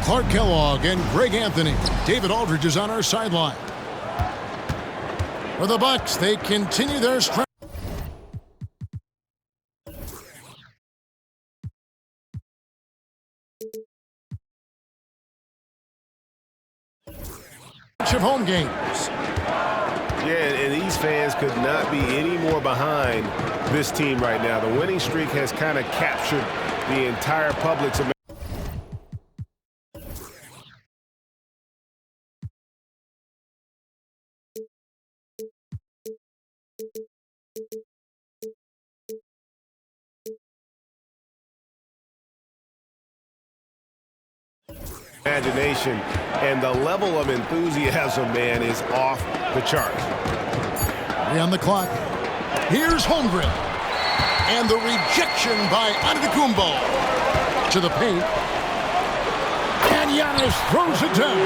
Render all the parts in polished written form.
Clark Kellogg and Greg Anthony. David Aldridge is on our sideline. For the Bucks, they continue their stretch of home games. Yeah, and these fans could not be any more behind this team right now. The winning streak has kind of captured the entire public's imagination, and the level of enthusiasm, man, is off the charts. On the clock. Here's Holmgren. And the rejection by Antetokounmpo to the paint. And Giannis throws it down.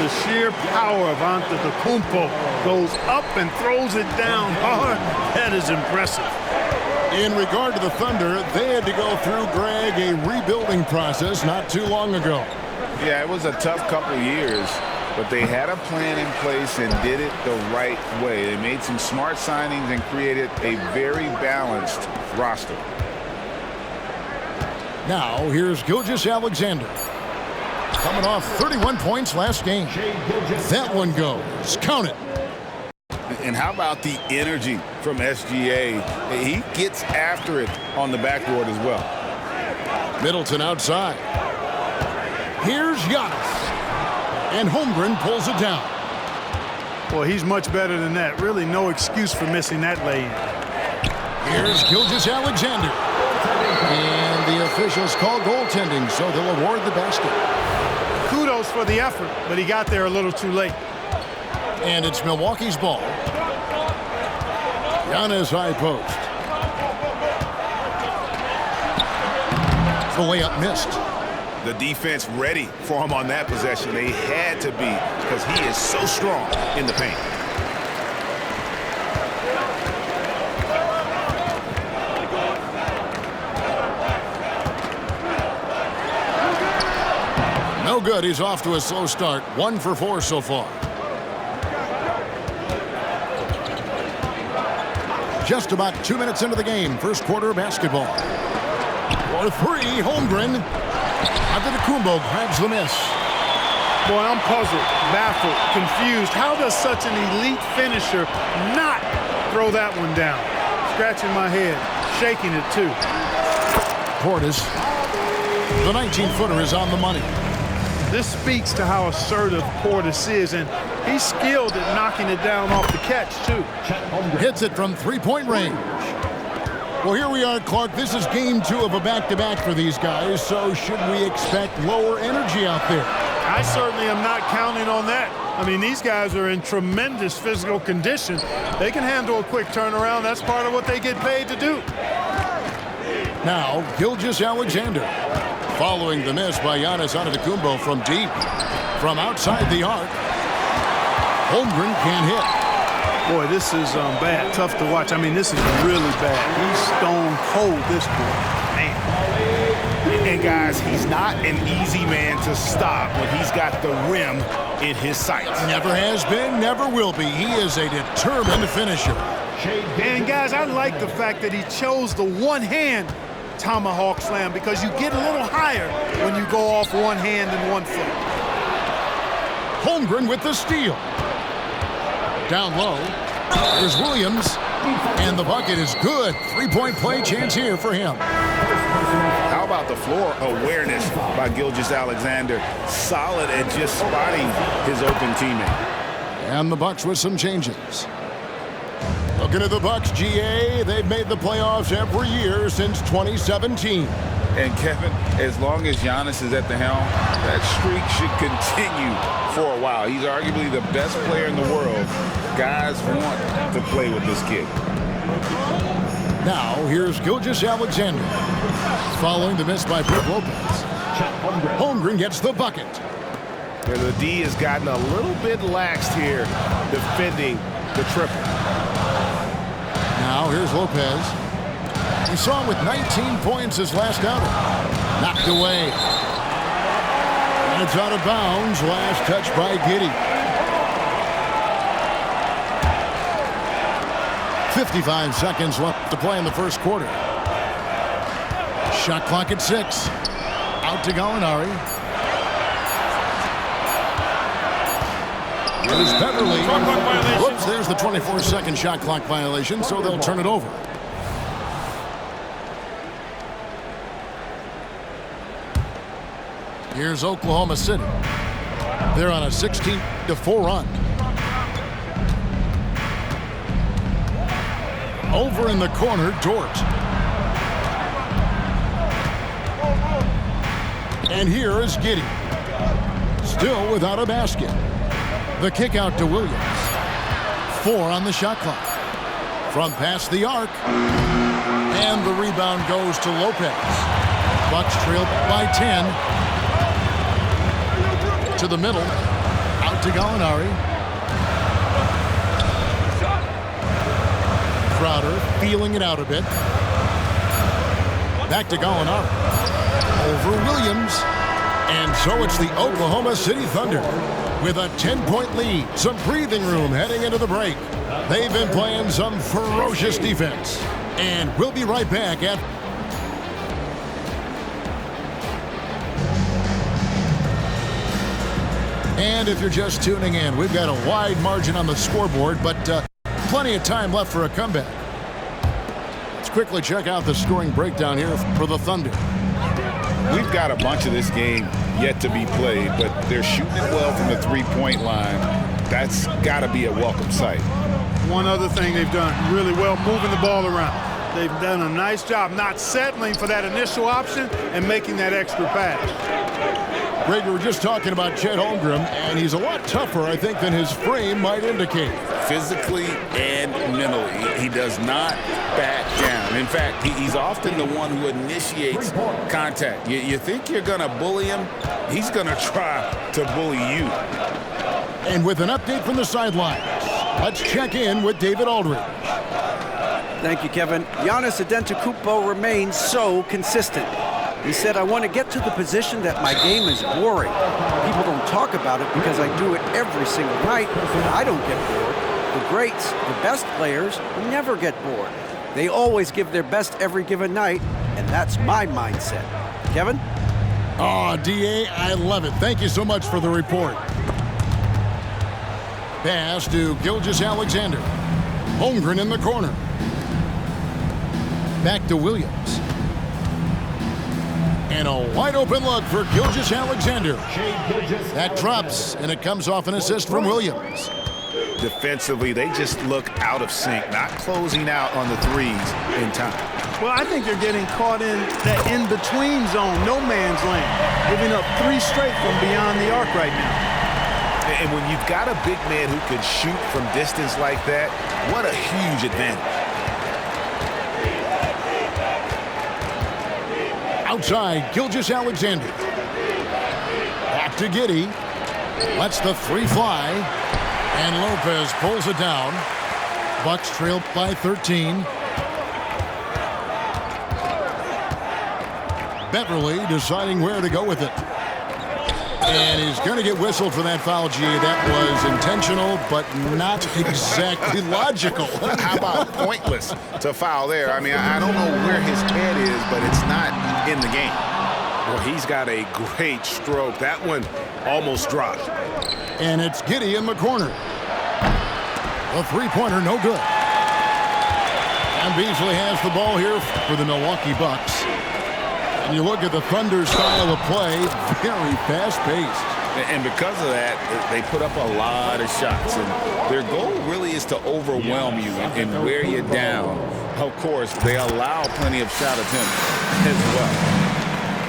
The sheer power of Antetokounmpo goes up and throws it down hard. That is impressive. In regard to the Thunder, they had to go through, Greg, a rebuilding process not too long ago. Yeah, it was a tough couple of years, but they had a plan in place and did it the right way. They made some smart signings and created a very balanced roster. Now, here's Gilgeous-Alexander. Coming off 31 points last game. That one goes. Count it. And how about the energy from SGA? He gets after it on the backboard as well. Middleton outside. Here's Giannis. And Holmgren pulls it down. Well, he's much better than that. Really no excuse for missing that lay-in. Here's Gilgeous-Alexander. And the officials call goaltending, so they'll award the basket. Kudos for the effort, but he got there a little too late. And it's Milwaukee's ball. Giannis high post. The layup missed. The defense ready for him on that possession. They had to be, because he is so strong in the paint. No good. He's off to a slow start. 1 for 4 so far. Just about 2 minutes into the game. First quarter of basketball. For 3, Holmgren. Antetokounmpo grabs the miss. Boy, I'm puzzled, baffled, confused. How does such an elite finisher not throw that one down? Scratching my head, shaking it too. Portis. The 19-footer is on the money. This speaks to how assertive Portis is, and he's skilled at knocking it down off the catch too. Hits it from three-point range. Well, here we are, Clark. This is game 2 of a back-to-back for these guys, so should we expect lower energy out there? I certainly am not counting on that. I mean, these guys are in tremendous physical condition. They can handle a quick turnaround. That's part of what they get paid to do. Now, Gilgeous-Alexander. Following the miss by Giannis Antetokounmpo from deep. From outside the arc. Holmgren can't hit. Boy, this is bad. Tough to watch. I mean, this is really bad. He's stone cold, this boy. Man. And, guys, he's not an easy man to stop when he's got the rim in his sights. Never has been, never will be. He is a determined finisher. And, guys, I like the fact that he chose the one-hand tomahawk slam because you get a little higher when you go off one hand and one foot. Holmgren with the steal. Down low. There's Williams. And the bucket is good. 3-point play chance here for him. How about the floor awareness by Gilgeous-Alexander? Solid at just spotting his open teammate. And the Bucks with some changes. Looking at the Bucks, GA, they've made the playoffs every year since 2017. And Kevin, as long as Giannis is at the helm, that streak should continue for a while. He's arguably the best player in the world. Guys want to play with this kid. Now, here's Gilgeous-Alexander. Following the miss by Brook Lopez. Holmgren gets the bucket. And the D has gotten a little bit laxed here defending the triple. Now, here's Lopez. We saw him with 19 points his last outing. Knocked away. it's out of bounds. Last touch by Giddey. 55 seconds left to play in the first quarter. Shot clock at 6. Out to Gallinari. Here's Beverly. Whoops, there's the 24-second shot clock violation, so they'll turn it over. Here's Oklahoma City. They're on a 16-4 run. Over in the corner, Dort. And here is Giddey. Still without a basket. The kick out to Williams. 4 on the shot clock. From past the arc. And the rebound goes to Lopez. Bucks trail by 10. To the middle. Out to Gallinari. Crowder feeling it out a bit. Back to Gallinari. Over Williams. And so it's the Oklahoma City Thunder with a 10-point lead. Some breathing room heading into the break. They've been playing some ferocious defense. And we'll be right back at... And if you're just tuning in, we've got a wide margin on the scoreboard, but plenty of time left for a comeback. Let's quickly check out the scoring breakdown here for the Thunder. We've got a bunch of this game yet to be played, but they're shooting it well from the three-point line. That's got to be a welcome sight. One other thing they've done really well, moving the ball around. They've done a nice job not settling for that initial option and making that extra pass. Greg, we were just talking about Chet Holmgren, and he's a lot tougher, I think, than his frame might indicate. Physically and mentally, he does not back down. In fact, he's often the one who initiates contact. You think you're going to bully him, he's going to try to bully you. And with an update from the sidelines, let's check in with David Aldridge. Thank you, Kevin. Giannis Antetokounmpo remains so consistent. He said, I want to get to the position that my game is boring. People don't talk about it because I do it every single night, but I don't get bored. The greats, the best players, never get bored. They always give their best every given night, and that's my mindset. Kevin? Oh, D.A., I love it. Thank you so much for the report. Pass to Gilgeous-Alexander. Holmgren in the corner. Back to Williams. And a wide-open look for Gilgeous-Alexander. That drops, and it comes off an assist from Williams. Defensively, they just look out of sync, not closing out on the threes in time. Well, I think they're getting caught in that in-between zone, no man's land, giving up 3 straight from beyond the arc right now. And when you've got a big man who can shoot from distance like that, what a huge advantage. Outside, Gilgeous-Alexander. Back to Giddey. Lets the 3 fly. And Lopez pulls it down. Bucks trail by 13. Beverly deciding where to go with it. And he's going to get whistled for that foul, G. That was intentional, but not exactly logical. How about pointless to foul there? I mean, I don't know where his head is, but it's not in the game. Well, he's got a great stroke. That one almost dropped. And it's Giddey in the corner. The three-pointer, no good. And Beasley has the ball here for the Milwaukee Bucks. And you look at the Thunder style of play, very fast-paced. And because of that, they put up a lot of shots. And their goal really is to overwhelm you and wear you down. Of course, they allow plenty of shot attempts as well.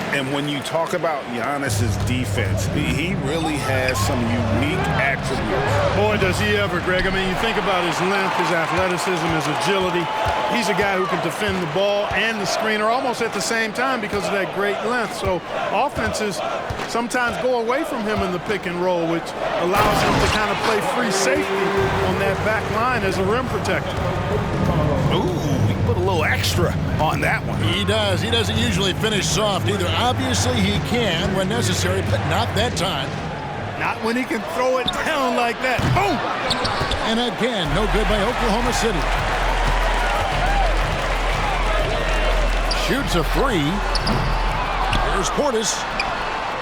And when you talk about Giannis's defense, he really has some unique attributes. Boy, does he ever, Greg. I mean, you think about his length, his athleticism, his agility. He's a guy who can defend the ball and the screener almost at the same time because of that great length. So offenses sometimes go away from him in the pick and roll, which allows him to kind of play free safety on that back line as a rim protector. Ooh, put a little extra on that one. He does. He doesn't usually finish soft either. Obviously, he can when necessary, but not that time. Not when he can throw it down like that. Boom! And again, no good by Oklahoma City. Shoots a three. Here's Portis.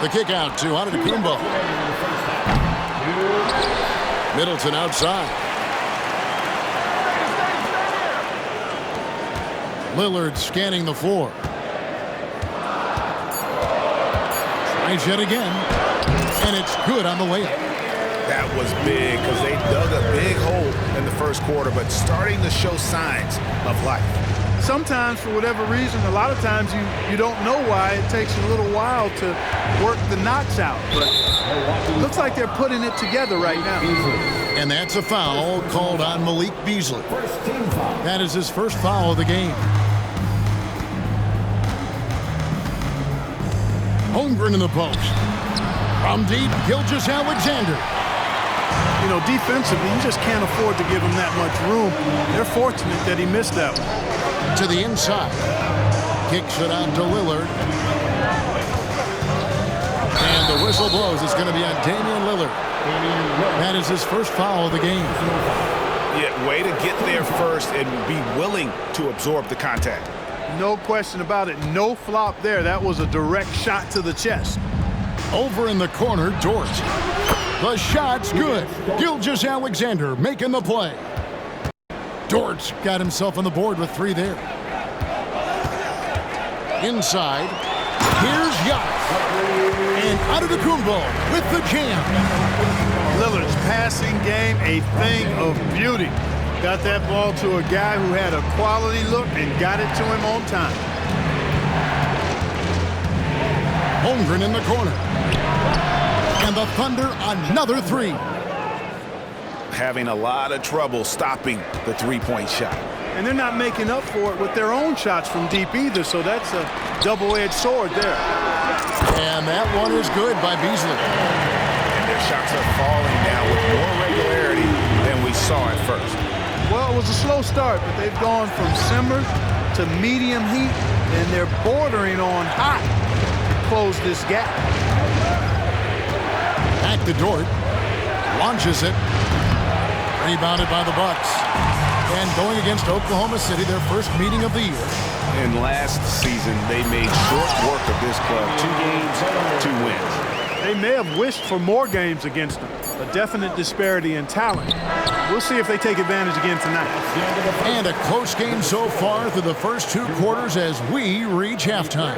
The kick out to Antetokounmpo. Middleton outside. Lillard scanning the floor. Tries yet again. And it's good on the layup. That was big because they dug a big hole in the first quarter, but starting to show signs of life. Sometimes, for whatever reason, a lot of times you don't know why. It takes a little while to work the knots out. But it looks like they're putting it together right now. And that's a foul called on Malik Beasley. That is his first foul of the game. Holmgren in the post. From deep, Gilgeous-Alexander. You know, defensively, you just can't afford to give him that much room. They're fortunate that he missed that one. To the inside. Kicks it out to Lillard. And the whistle blows. It's going to be on Damian Lillard. That is his first foul of the game. Yeah, way to get there first and be willing to absorb the contact. No question about it. No flop there. That was a direct shot to the chest. Over in the corner, Dort. The shot's good. Gilgeous-Alexander making the play. Dort got himself on the board with three there. Inside. Here's Giannis. And Antetokounmpo with the jam. Lillard's passing game, a thing of beauty. Got that ball to a guy who had a quality look and got it to him on time. Holmgren in the corner. And the Thunder another three. Having a lot of trouble stopping the three-point shot. And they're not making up for it with their own shots from deep either, so that's a double-edged sword there. And that one is good by Beasley. And their shots are falling now with more regularity than we saw at first. Well, it was a slow start, but they've gone from simmer to medium heat, and they're bordering on hot to close this gap. Back to Dort. Launches it. Rebounded by the Bucks. And going against Oklahoma City, their first meeting of the year. And last season, they made short work of this club. 2 games, 2 wins. They may have wished for more games against them. A definite disparity in talent. We'll see if they take advantage again tonight. And a close game so far through the first 2 quarters as we reach halftime.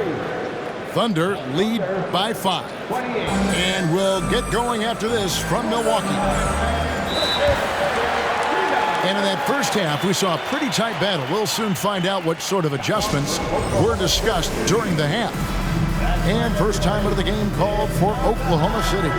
Thunder lead by 5. And we'll get going after this from Milwaukee. And in that first half, we saw a pretty tight battle. We'll soon find out what sort of adjustments were discussed during the half. And first time out of the game called for Oklahoma City.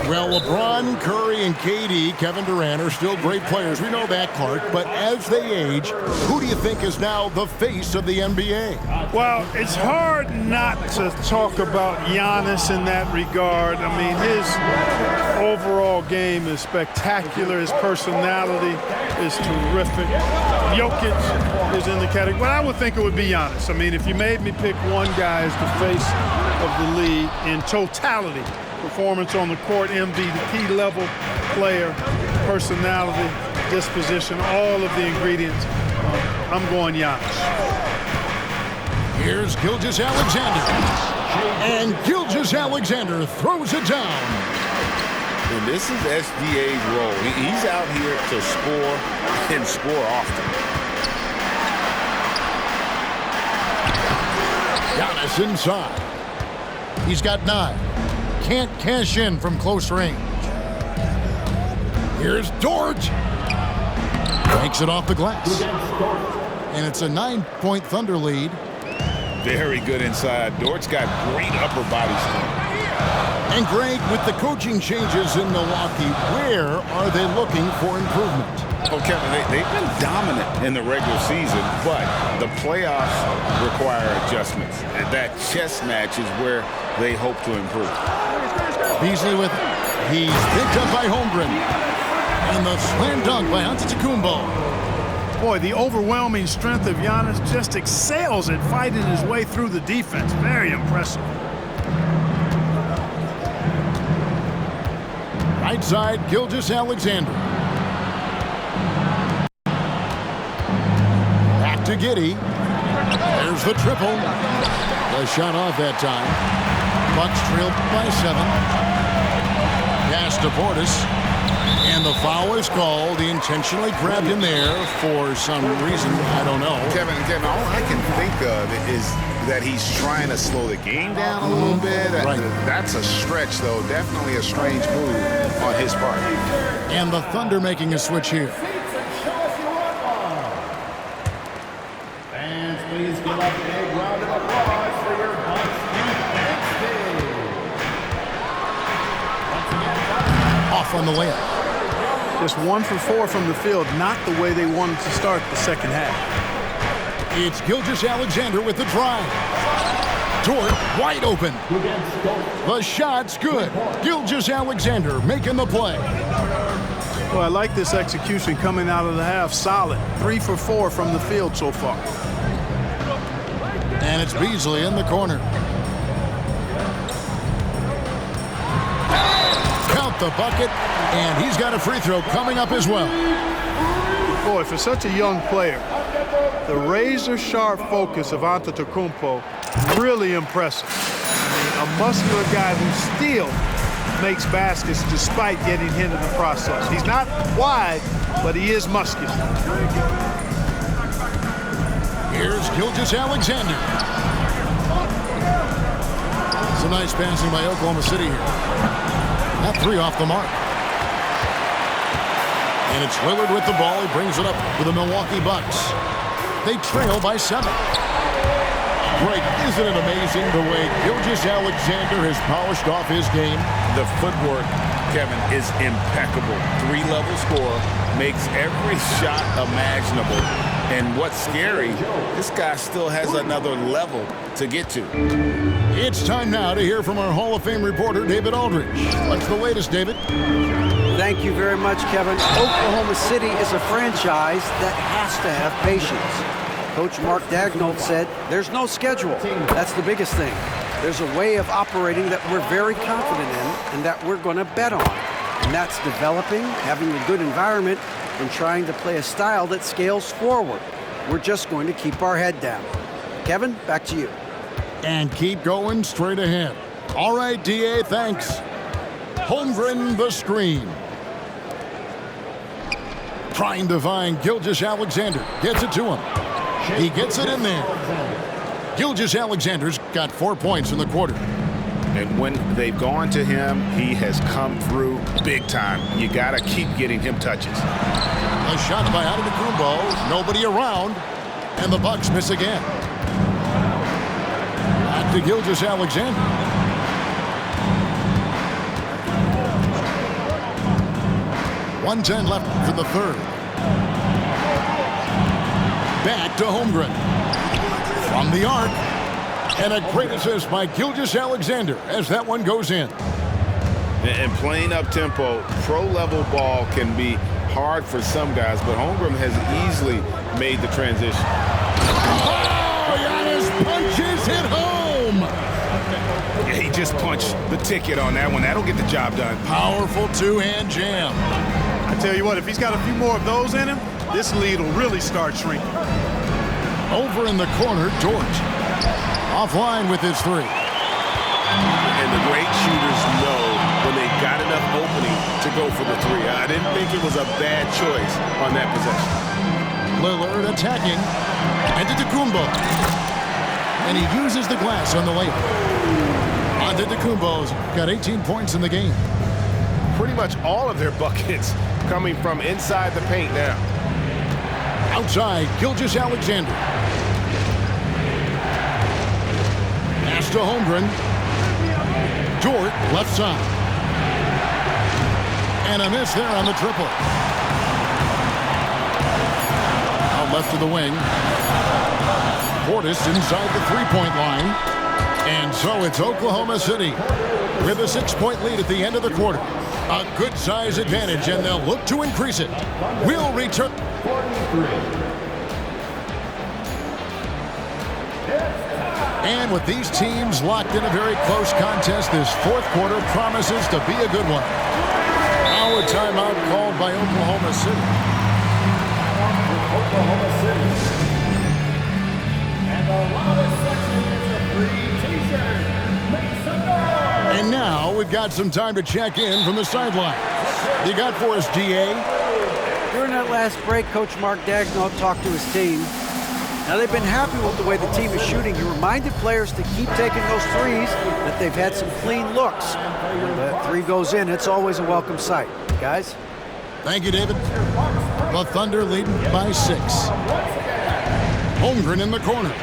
Well, LeBron, Curry, and KD, Kevin Durant, are still great players. We know that, Clark. But as they age, who do you think is now the face of the NBA? Well, it's hard not to talk about Giannis in that regard. I mean, his overall game is spectacular. His personality is terrific. Jokic is in the category. Well, I would think it would be Giannis. I mean, if you made me pick one guy as the face of the league in totality, performance on the court, MVP level player, personality, disposition, all of the ingredients, I'm going Giannis. Here's Gilgeous-Alexander. And Gilgeous-Alexander throws it down. And this is SGA's role. He's out here to score and score often. Giannis inside. He's got 9. Can't cash in from close range. Here's Dort. Takes it off the glass. And it's a 9-point Thunder lead. Very good inside. Dort's got great upper body strength. And Greg, with the coaching changes in Milwaukee, where are they looking for improvement? Oh, Kevin, they've been dominant in the regular season, but the playoffs require adjustments. And that chess match is where they hope to improve. Beasley with it. He's picked up by Holmgren. And the slam dunk by Antetokounmpo. Boy, the overwhelming strength of Giannis just excels at fighting his way through the defense. Very impressive. Right side, Gilgeous-Alexander. Back to Giddey. There's the triple. The shot off that time. Bucks trailed by 7. Pass to Portis. And the foul is called. He intentionally grabbed him there for some reason. I don't know. Kevin, all I can think of is that he's trying to slow the game down a little bit. Right. That's a stretch, though. Definitely a strange move on his part. And the Thunder making a switch here. Fans, please give up a big round of applause for your Bucks defense. Off on the layup. Just 1 for 4 from the field, not the way they wanted to start the second half. It's Gilgeous-Alexander with the drive. Dort wide open. The shot's good. Gilgeous-Alexander making the play. Well, I like this execution coming out of the half. Solid. 3 for 4 from the field so far. And it's Beasley in the corner. Count the bucket, and he's got a free throw coming up as well. Boy, for such a young player, the razor-sharp focus of Antetokounmpo, really impressive. I mean, a muscular guy who still makes baskets despite getting hit in the process. He's not wide, but he is muscular. Here's Gilgeous-Alexander. Some nice passing by Oklahoma City here. That 3 off the mark. And it's Lillard with the ball. He brings it up for the Milwaukee Bucks. They trail by 7. Greg, isn't it amazing the way Gilgeous-Alexander has polished off his game? The footwork, Kevin, is impeccable. 3-level scorer, makes every shot imaginable. And what's scary, this guy still has another level to get to. It's time now to hear from our Hall of Fame reporter, David Aldridge. What's the latest, David? Thank you very much, Kevin. Oklahoma City is a franchise that has to have patience. Coach Mark Daigneault said, there's no schedule. That's the biggest thing. There's a way of operating that we're very confident in and that we're going to bet on. And that's developing, having a good environment, and trying to play a style that scales forward. We're just going to keep our head down. Kevin, back to you. And keep going straight ahead. All right, DA, thanks. Holmgren the screen. Trying to find Gilgeous-Alexander. Gets it to him. He gets it in there. Gilgeous-Alexander's got 4 points in the quarter. And when they've gone to him, he has come through big time. You got to keep getting him touches. A shot by Antetokounmpo. Nobody around. And the Bucks miss again. Back to Gilgeous-Alexander. .110 left for the third. Back to Holmgren. From the arc. And a great assist by Gilgeous-Alexander as that one goes in. And playing up-tempo, pro-level ball can be hard for some guys, but Holmgren has easily made the transition. Oh, Giannis punches it home. Yeah, he just punched the ticket on that one. That'll get the job done. Powerful two-hand jam. I tell you what, if he's got a few more of those in him, this lead will really start shrinking. Over in the corner, Dort. Offline with his 3. And the great shooters know when they've got enough opening to go for the 3. I didn't think it was a bad choice on that possession. Lillard attacking. Antetokounmpo. And he uses the glass on the layup. Antetokounmpo's got 18 points in the game. Pretty much all of their buckets coming from inside the paint now. Outside, Gilgeous-Alexander. Pass to Holmgren. Dort, left side. And a miss there on the triple. Out left of the wing. Portis inside the three-point line. And so it's Oklahoma City with a 6-point lead at the end of the quarter. A good size advantage, and they'll look to increase it. We'll return. 43. And with these teams locked in a very close contest, this fourth quarter promises to be a good one. Now a timeout called by Oklahoma City. Oklahoma City. And the loudest section is a free t-shirt. Make some noise. And now we've got some time to check in from the sideline. You got for us, GA? During that last break, Coach Mark Daigneault talked to his team. Now, they've been happy with the way the team is shooting. He reminded players to keep taking those threes, that they've had some clean looks. When that three goes in, it's always a welcome sight. Guys? Thank you, David. The Thunder leading by 6. Holmgren in the corner.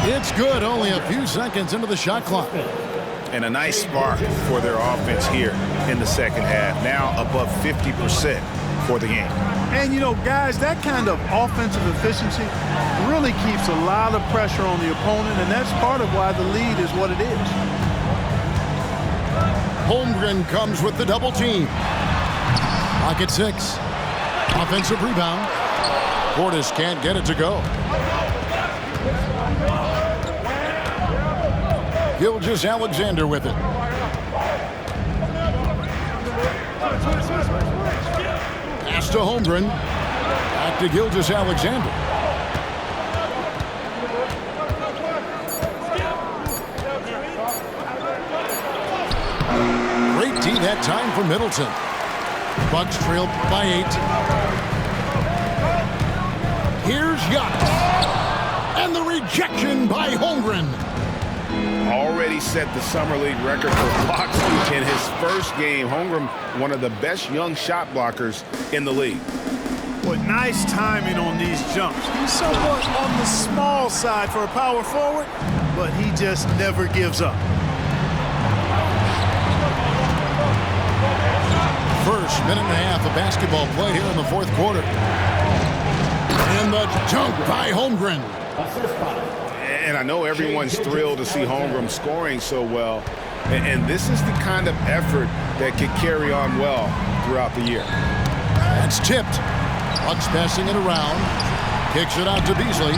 It's good, only a few seconds into the shot clock. And a nice spark for their offense here in the second half. Now above 50% for the game. And, you know, guys, that kind of offensive efficiency really keeps a lot of pressure on the opponent, and that's part of why the lead is what it is. Holmgren comes with the double team. Lock at 6. Offensive rebound. Portis can't get it to go. Gilgeous-Alexander with it. Pass to Holmgren. Back to Gilgeous-Alexander. Great D that time for Middleton. Bucks trail by 8. Here's Giannis. And the rejection by Holmgren. Already set the Summer League record for blocks in his first game. Holmgren, one of the best young shot blockers in the league. Boy, nice timing on these jumps. He's somewhat on the small side for a power forward, but he just never gives up. First minute and a half of basketball played here in the fourth quarter. And the dunk by Holmgren. And I know everyone's thrilled to see Holmgren scoring so well. And this is the kind of effort that could carry on well throughout the year. That's tipped. Bucks passing it around. Kicks it out to Beasley.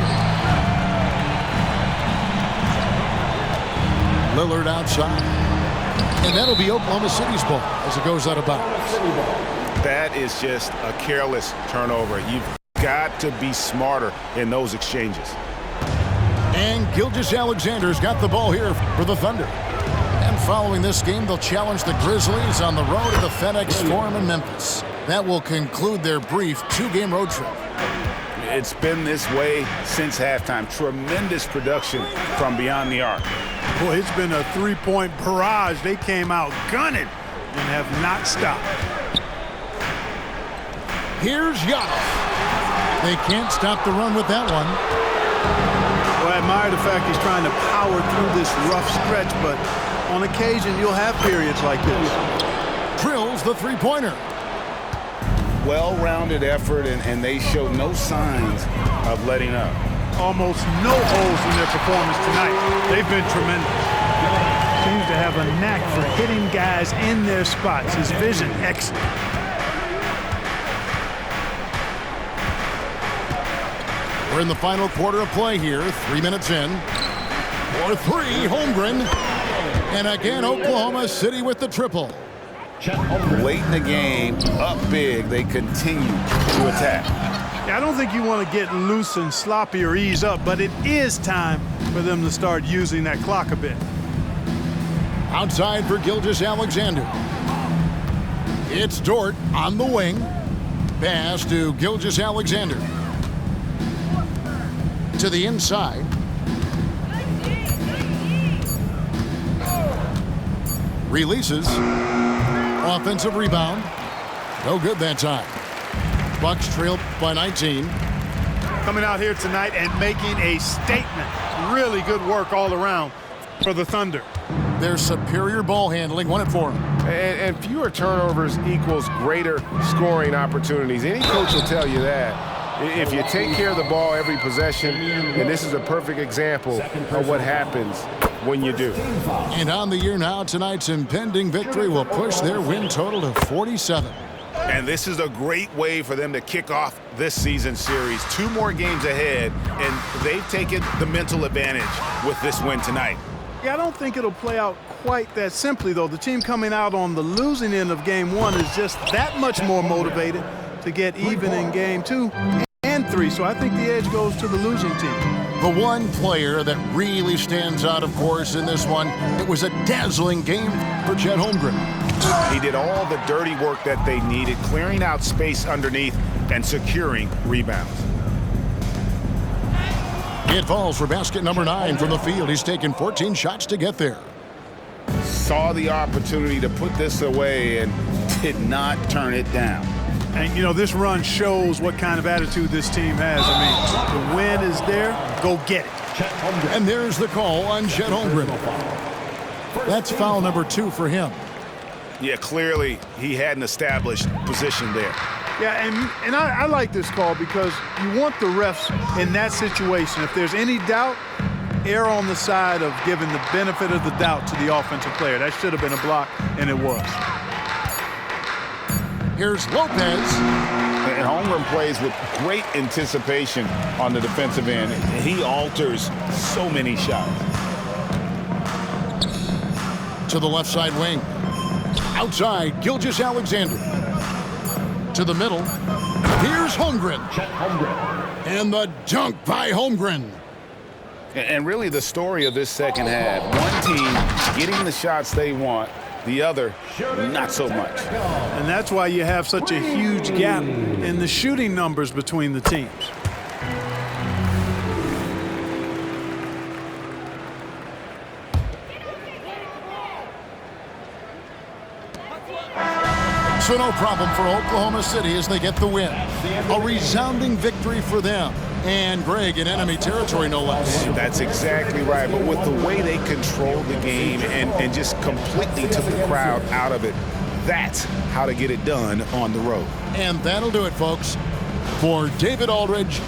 Lillard outside. And that'll be Oklahoma City's ball as it goes out of bounds. That is just a careless turnover. You've got to be smarter in those exchanges. And Gilgeous-Alexander's got the ball here for the Thunder. And following this game, they'll challenge the Grizzlies on the road to the FedEx Forum in Memphis. That will conclude their brief 2-game road trip. It's been this way since halftime. Tremendous production from beyond the arc. Boy, it's been a three-point barrage. They came out gunning and have not stopped. Here's Giannis. They can't stop the run with that one. Well, I admire the fact he's trying to power through this rough stretch, but on occasion you'll have periods like this. Drills the three-pointer. Well-rounded effort, and they show no signs of letting up. Almost no holes in their performance tonight. They've been tremendous. Seems to have a knack for hitting guys in their spots. His vision, excellent. We're in the final quarter of play here. 3 minutes in. For 3, Holmgren. And again, Oklahoma City with the triple. Late in the game, up big, they continue to attack. I don't think you want to get loose and sloppy or ease up, but it is time for them to start using that clock a bit. Outside for Gilgeous-Alexander. It's Dort on the wing. Pass to Gilgeous-Alexander. To the inside. Releases. Offensive rebound. No good that time. Bucks trail by 19. Coming out here tonight and making a statement. Really good work all around for the Thunder. Their superior ball handling won it for them. And fewer turnovers equals greater scoring opportunities. Any coach will tell you that. If you take care of the ball every possession, and this is a perfect example of what happens when you do. And on the year now, tonight's impending victory will push their win total to 47. And this is a great way for them to kick off this season series. 2 more games ahead, and they've taken the mental advantage with this win tonight. Yeah, I don't think it'll play out quite that simply, though. The team coming out on the losing end of game 1 is just that much more motivated to get even in game 2 and 3. So I think the edge goes to the losing team. The one player that really stands out, of course, in this one, it was a dazzling game for Chet Holmgren. He did all the dirty work that they needed, clearing out space underneath and securing rebounds. It falls for basket number 9 from the field. He's taken 14 shots to get there. Saw the opportunity to put this away and did not turn it down. And, you know, this run shows what kind of attitude this team has. I mean, the win is there. Go get it. And there's the call on Chet Holmgren. That's foul number 2 for him. Yeah, clearly he had an established position there. Yeah, and I like this call because you want the refs in that situation. If there's any doubt, err on the side of giving the benefit of the doubt to the offensive player. That should have been a block, and it was. Here's Lopez. And Holmgren plays with great anticipation on the defensive end. He alters so many shots. To the left side wing. Outside, Gilgeous-Alexander. To the middle. Here's Holmgren. And the dunk by Holmgren. And really the story of this second half, one team getting the shots they want, the other not so much. And that's why you have such a huge gap in the shooting numbers between the teams. So no problem for Oklahoma City as they get the win. A resounding victory for them. And Greg in enemy territory, no less. That's exactly right. But with the way they controlled the game and just completely took the crowd out of it, that's how to get it done on the road. And that'll do it, folks. For David Aldridge,